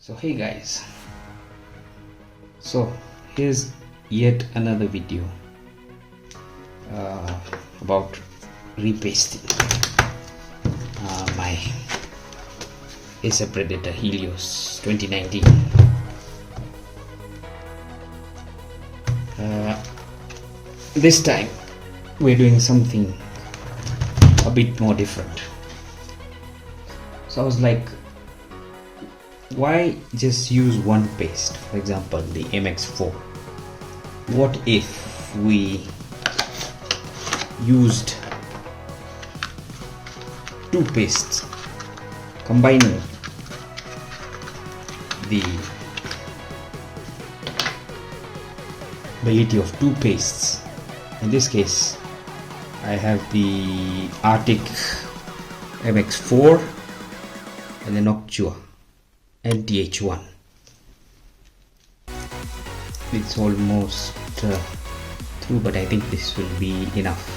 So hey guys, so here's yet another video about repasting my Acer Predator Helios 2019. This time we're doing something a bit more different. So I was like, why just use one paste? For example, the MX4. What if we used two pastes, combining the ability of two pastes? In this case, I have the Artic MX4 and the Noctua NTH1. It's almost through, but I think this will be enough.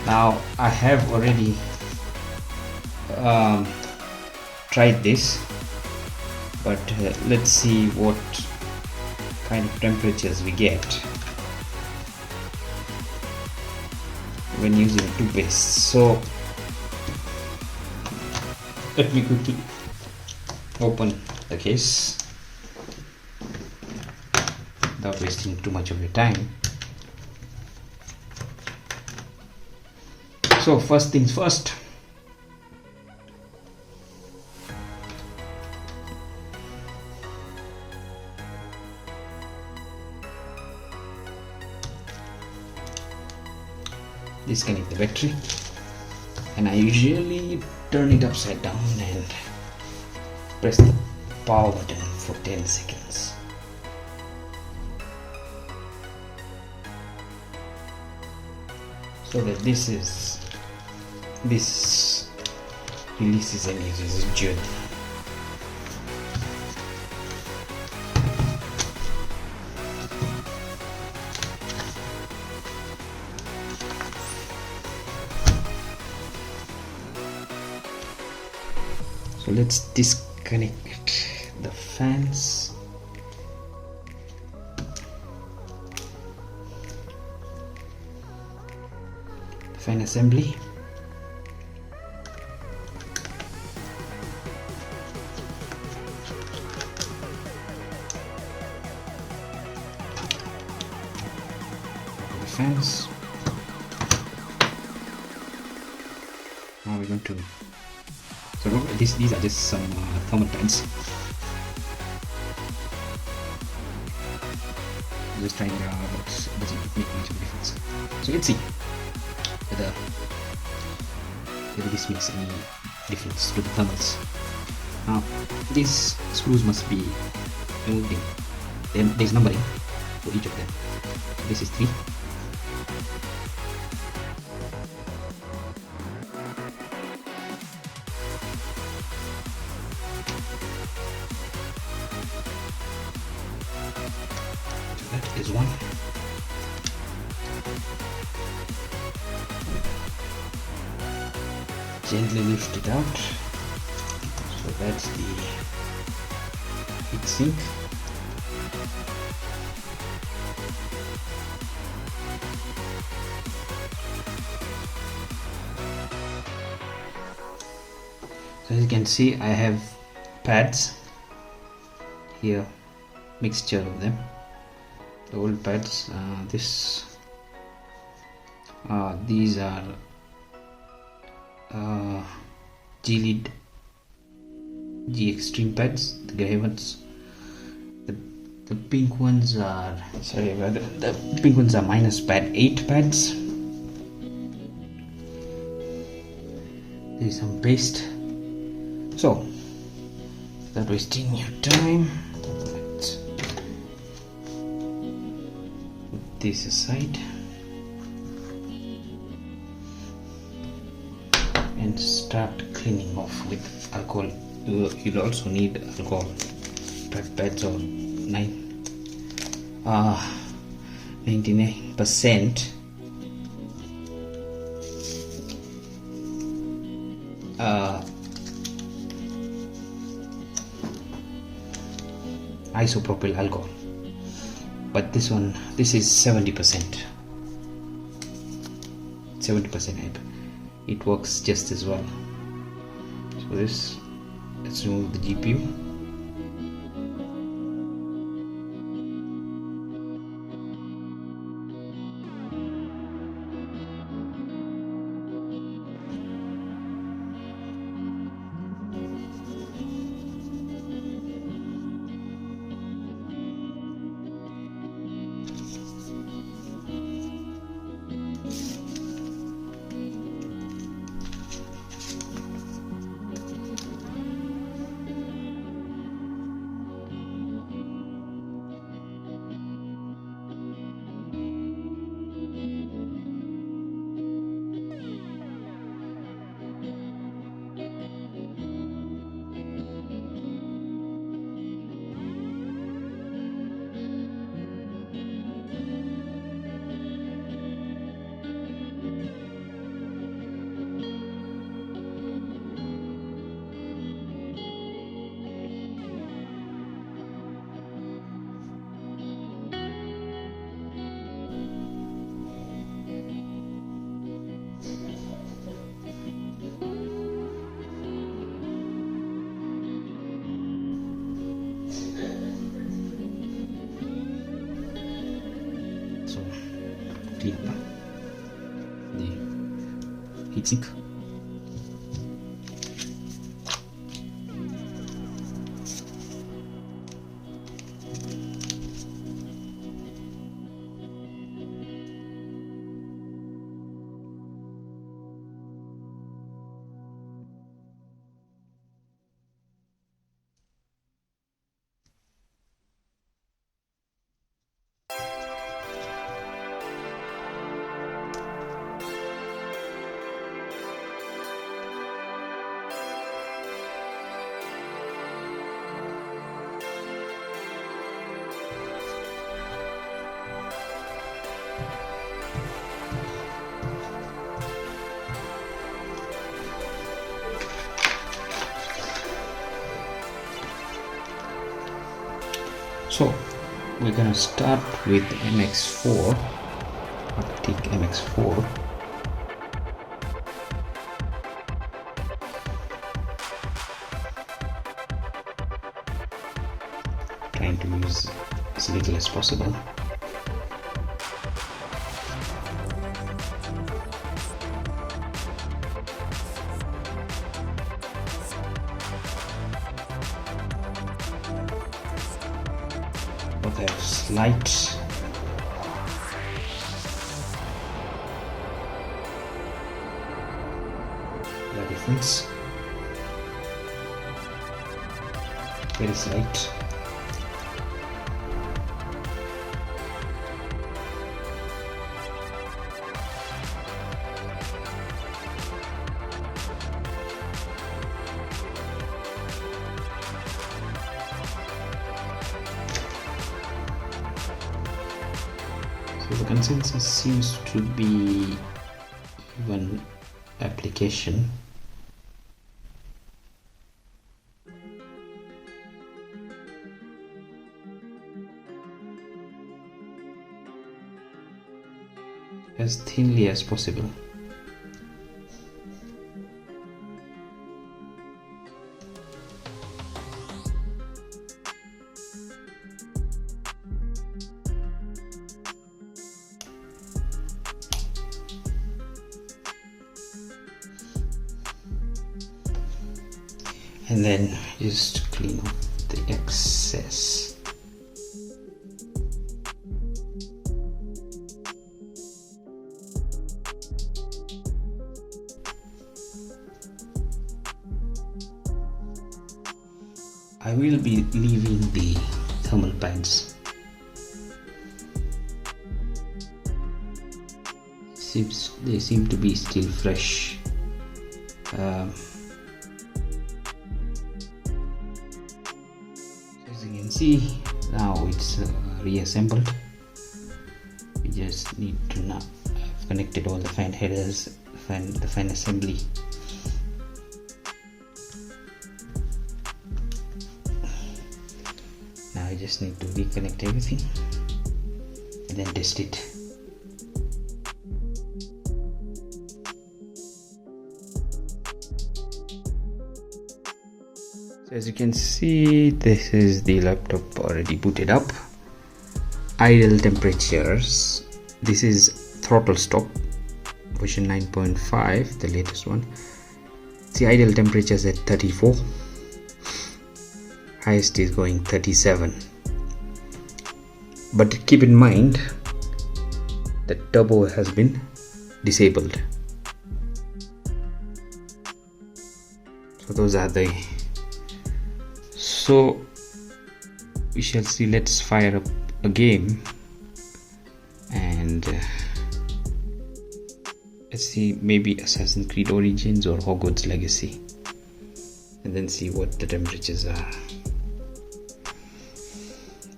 Now I have already tried this, but let's see what kind of temperatures we get when using two pastes. So let me quickly open the case without wasting too much of your time. So first things first, disconnect the battery, and I usually turn it upside down and press the power button for 10 seconds. So that this releases and uses a GELID. So let's disconnect the fans. The fan assembly. The fans. Now we're going to. So these are just some thermal pads. Just trying it out, but it doesn't make much of a difference. So let's see whether this makes any difference to the thermals. Now these screws must be moved in. Then there's numbering for each of them. This is 3. That is 1. Gently lift it out. So that's the heat sink. So as you can see, I have pads here, mixture of them. The old pads, these are GELID G Extreme pads, the grey ones. The pink ones are, sorry, the pink ones are minus pad 8 pads. There is some paste. So without wasting your time, let's put this aside and start cleaning off with alcohol. You'll also need alcohol pads or 99% isopropyl alcohol, but this is 70%. 70% IP. It works just as well. So let's remove the GPU. Clean up the heatsink. So we're gonna start with MX4, Artic MX4. Trying to use as little as possible. Both have slight difference, very slight. So the consensus seems to be even application. As thinly as possible. And then just clean up the excess. I will be leaving the thermal pads. They seem to be still fresh. As you can see, now it's reassembled. We just need to now have connected all the fan headers, the fan assembly. Now I just need to reconnect everything and then test it. So as you can see, this is the laptop already booted up. Idle temperatures, this is ThrottleStop version 9.5, the latest one. The idle temperatures at 34, highest is going 37. But keep in mind that turbo has been disabled. So those are the, so we shall see. Let's fire up a game and let's see, maybe Assassin's Creed Origins or Hogwarts Legacy, and then see what the temperatures are.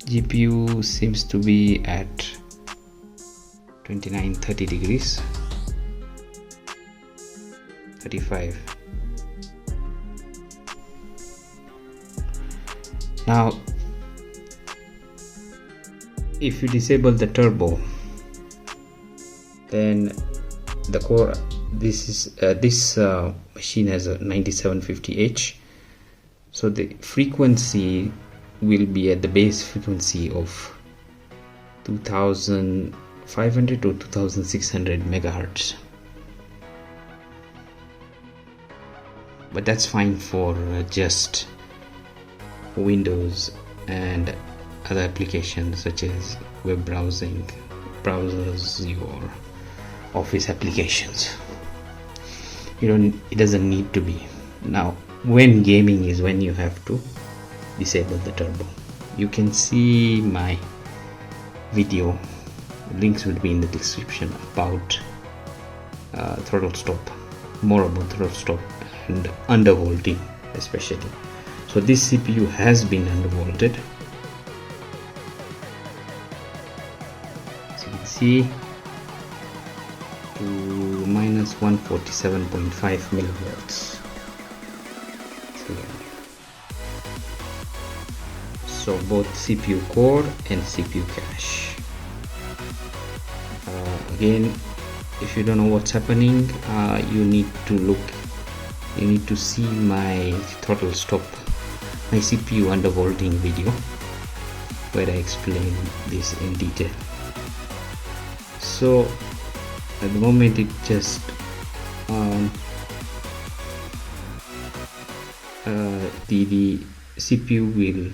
GPU seems to be at 29-30 degrees, 35. Now if you disable the turbo, then the core, this machine has a 9750H, so the frequency will be at the base frequency of 2500 or 2600 megahertz, but that's fine for just Windows and other applications such as web browsing, browsers, or office applications. It doesn't need to be. Now when gaming is when you have to disable the turbo. You can see my video, links would be in the description, about ThrottleStop, more about ThrottleStop and undervolting especially. So this CPU has been undervolted. As you can see, to minus 147.5 millivolts. So both CPU core and CPU cache. Again, if you don't know what's happening, you need to see my ThrottleStop, my CPU undervolting video, where I explain this in detail. So at the moment it just the CPU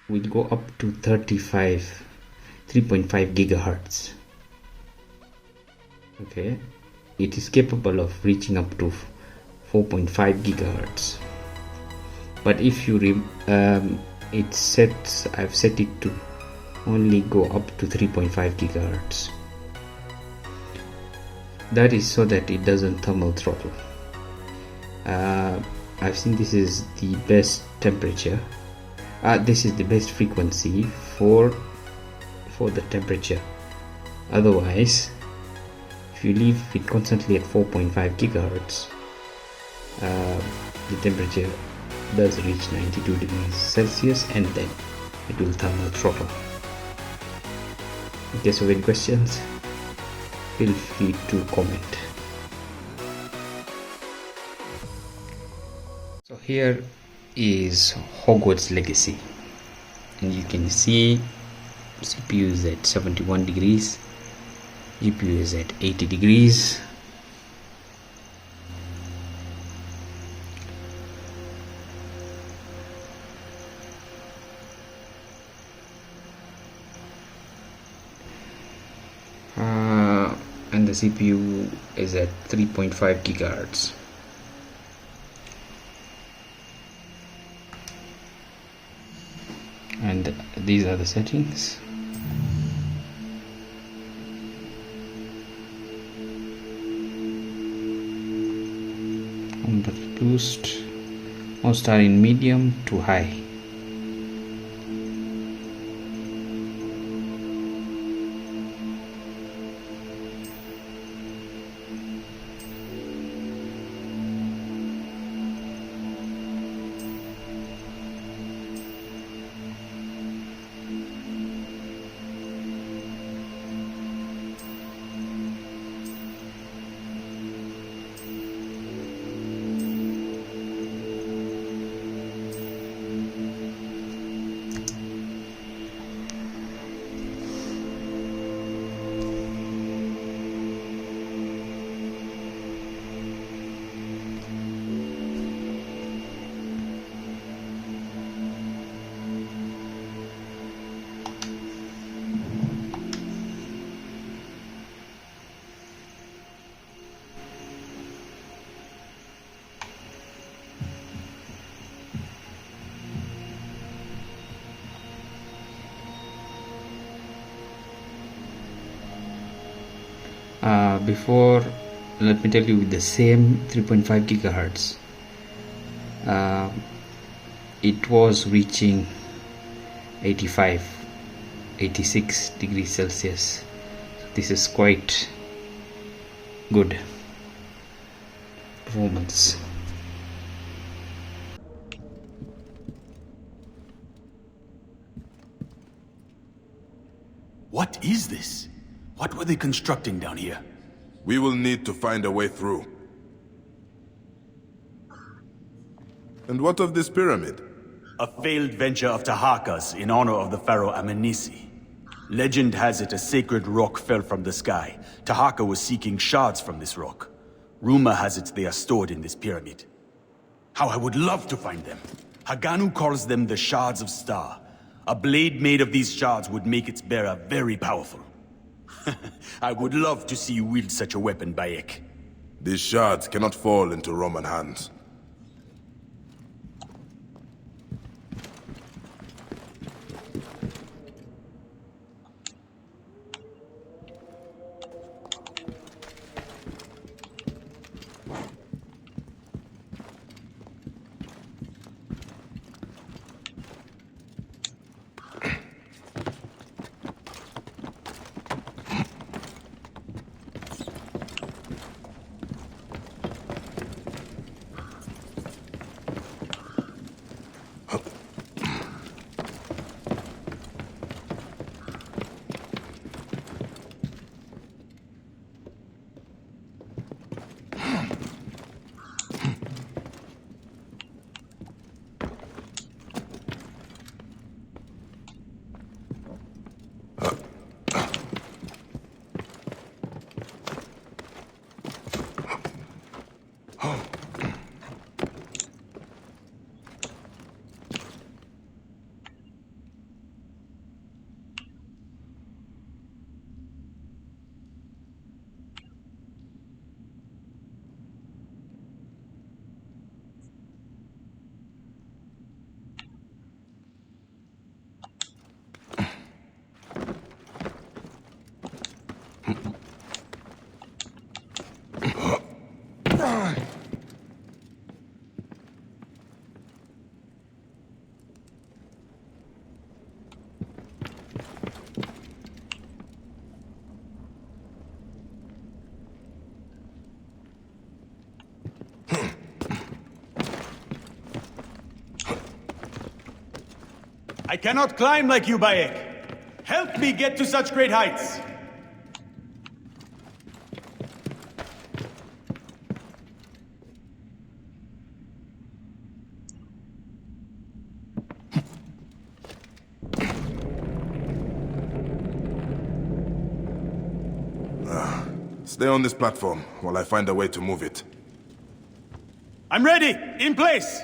will go up to 3.5 gigahertz. Okay, it is capable of reaching up to 4.5 gigahertz, but if you I've set it to only go up to 3.5 gigahertz. That is so that it doesn't thermal throttle. I've seen this is the best temperature, this is the best frequency for the temperature. Otherwise, if you leave it constantly at 4.5 gigahertz, the temperature does reach 92 degrees Celsius and then it will thermal throttle. In case of any questions, feel free to comment. So here is Hogwarts Legacy, and you can see CPU is at 71 degrees, GPU is at 80 degrees. And the CPU is at 3.5 gigahertz. And these are the settings. Boost, most are in medium to high. before, let me tell you, with the same 3.5 gigahertz, it was reaching 86 degrees Celsius. This is quite good performance. What is this? What were they constructing down here? We will need to find a way through. And what of this pyramid? A failed venture of Tahaka's in honor of the pharaoh Amenisi. Legend has it a sacred rock fell from the sky. Tahaka was seeking shards from this rock. Rumor has it they are stored in this pyramid. How I would love to find them. Haganu calls them the Shards of Star. A blade made of these shards would make its bearer very powerful. I would love to see you wield such a weapon, Bayek. These shards cannot fall into Roman hands. I cannot climb like you, Bayek. Help me get to such great heights. Stay on this platform while I find a way to move it. I'm ready! In place!